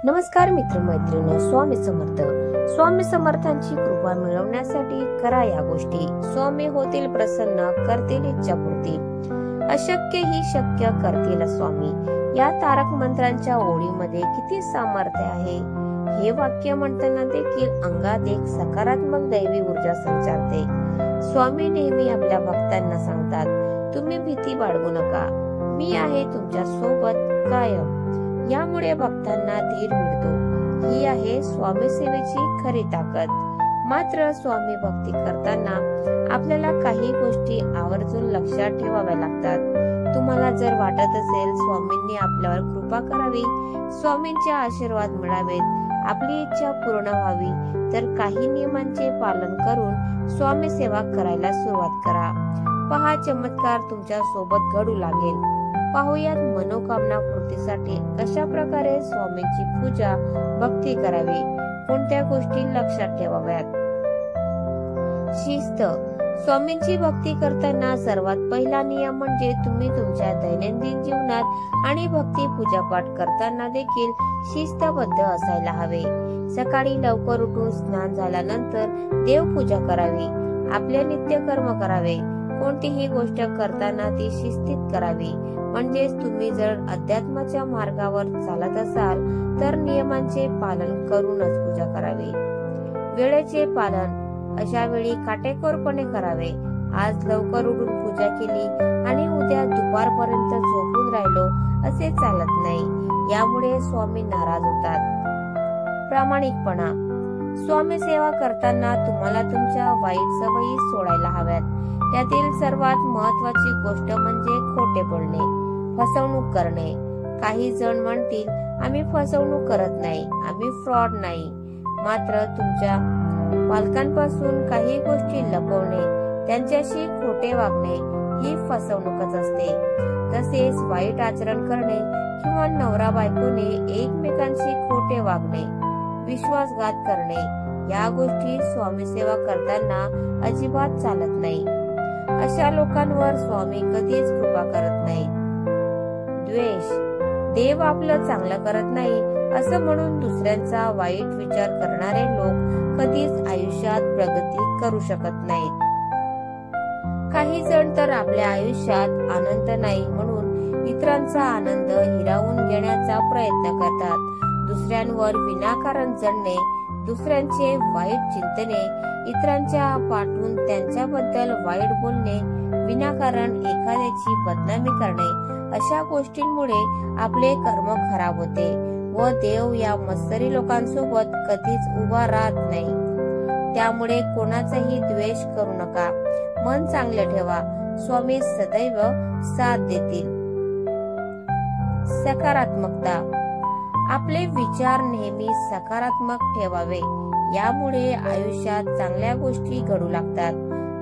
नमस्कार मित्रमैत्रिणी, स्वामी समर्थ. स्वामी समर्थांची कृपा मिळवण्यासाठी करा या गोष्टी. स्वामी होतील प्रसन्न, करतील इच्छापूर्ती. अशक्य ही शक्य करतील स्वामी. या तारक मंत्रांच्या ओळीमध्ये किती सामर्थ्य आहे. हे वाक्य म्हणताना देखील अंगात एक सकारात्मक दैवी ऊर्जा संचारते. स्वामी नेहमी आपल्या भक्तांना सांगतात, तुम्ही भीती बाळगू नका, मी आहे तुमच्या सोबत कायम. यामुळे भक्तांना धीर मिळतो. ही आहे स्वामी सेवेची खरी ताकद. मात्र स्वामी भक्ती करताना आपल्याला काही गोष्टी आवर्जून लक्षात ठेवाव्या लागतात. तुम्हाला जर वाटत असेल स्वामींनी आपल्यावर कृपा करावी, स्वामींचे आशीर्वाद मिळावेत, आपली इच्छा पूर्ण व्हावी, तर काही नियमांचे पालन करून स्वामी सेवा करायला सुरुवात करा. पहा, चमत्कार तुमच्या सोबत घडू लागेल. पाहुयात मनोकामना पूर्तीसाठी कशा प्रकारे स्वामींची पूजा भक्ती करावी, कोणत्या गोष्टी लक्षात ठेवाव्यात. शिस्त. स्वामींची भक्ती करताना सर्वात पहिला नियम म्हणजे तुम्ही तुमच्या दैनंदिन जीवनात आणि भक्ती पूजापाठ करताना देखील शिस्तबद्ध असायला हवे. सकाळी लवकर उठून स्नान झाल्यानंतर देवपूजा करावी, आपले नित्यकर्म करावे. कोणतीही गोष्ट करताना ती शिस्तीत करावी. म्हणजेच तुम्ही जर अध्यात्माच्या मार्गावर चालत असाल तर नियमांचे पालन करूनच पूजा करावी. वेळेचे पालन अशा वेळी काटेकोरपणे करावे. आज लवकर उठून पूजा केली आणि उद्या दुपारपर्यंत झोपून राहिलो असे चालत नाही. यामुळे स्वामी नाराज होतात. प्रामाणिकपणा. स्वामी सेवा करताना तुम्हाला तुमच्या वाईट सवयी सोडायला हव्यात. त्यातील सर्वात महत्वाची गोष्ट म्हणजे खोटे बोलणे, फसवणूक करणे. काही जण म्हणतील, आम्ही फसवणूक करत नाही, आम्ही फ्रॉड नाही. मात्र तुमच्या पालकांपासून काही गोष्टी लपवणे, त्यांच्याशी खोटे वागणे ही फसवणूकच असते. तसेच वाईट आचरण करणे किंवा नवरा बायकोने एकमेकांशी खोटे वागणे, विश्वासघात करणे या गोष्टी स्वामी सेवा करताना अजिबात चालत नाही. अशा लोकांवर स्वामी कधीच कृपा करत नाही. द्वेष. देव आपलं चांगलं करत नाही असं म्हणून दुसऱ्यांचा वाईट विचार करणारे लोक कधीच आयुष्यात प्रगती करू शकत नाहीत. काही जण तर आपल्या आयुष्यात आनंद नाही म्हणून इतरांचा आनंद हिरावून घेण्याचा प्रयत्न करतात. दुसऱ्यांवर विनाकारण जळणे, दुसऱ्यांचे वाईट चिंतने, इतरांच्या पाठून त्यांच्याबद्दल वाईट बोलणे, विनाकारण एखाद्याची बदनामी करणे अशा गोष्टींमुळे आपले कर्म खराब होते व देव या मत्सरी लोकांसोबत कधीच उभा राहत नाही. त्यामुळे कोणाचाही द्वेष करू नका. मन चांगले ठेवा, स्वामी सदैव साथ देतील. सकारात्मकता. आपले विचार नेहमी सकारात्मक ठेवावे. यामुळे आयुष्यात चांगल्या गोष्टी घडू लागतात.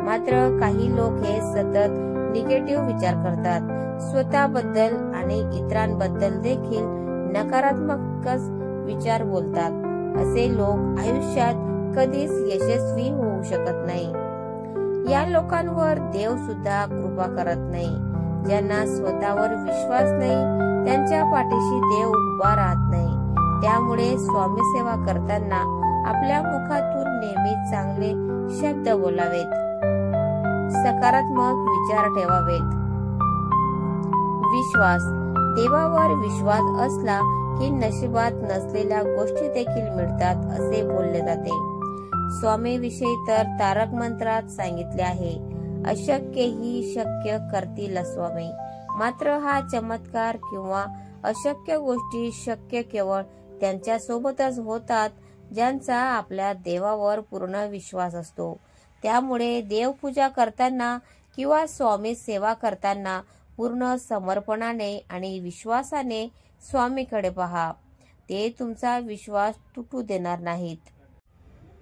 मात्र काही लोक हे सतत निगेटिव्ह विचार करतात. स्वतःबद्दल आणि इतरांबद्दल देखील नकारात्मकच विचार बोलतात. असे लोक आयुष्यात कधीच यशस्वी होऊ शकत नाही. या लोकांवर देव सुद्धा कृपा करत नाही. ज्यांना स्वतःवर विश्वास नाही त्यांच्या पाठीशी देव उभा राहत नाही. त्यामुळे स्वामी सेवा करताना आपल्या मुखातून नेहमी चांगले शब्द बोलावेत, सकारात्मक विचार ठेवावेत. विश्वास. देवावर विश्वास असला की नशिबात नसलेल्या गोष्टी देखील मिळतात असे बोलले जाते. स्वामी विषयी तर तारक मंत्रात सांगितले आहे, अशक्य ही शक्य करतील स्वामी. मात्र हा चमत्कार किंवा अशक्य गोष्टी शक्य केवळ त्यांच्या सोबतच होतात ज्यांचा आपल्या देवावर पूर्ण विश्वास असतो. त्यामुळे देवपूजा करताना किंवा स्वामी सेवा करताना पूर्ण समर्पणाने आणि विश्वासाने स्वामीकडे पहा. ते तुमचा विश्वास तुटू देणार नाहीत.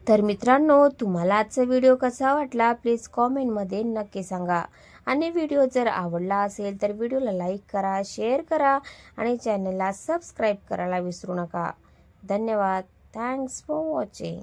तर मित्रांनो, तुम्हाला आजचा व्हिडिओ कसा वाटला प्लीज कॉमेंटमध्ये नक्की सांगा. आणि व्हिडिओ जर आवडला असेल तर व्हिडिओला लाईक करा, शेअर करा आणि चॅनलला सबस्क्राईब करायला विसरू नका. धन्यवाद. Thanks for watching.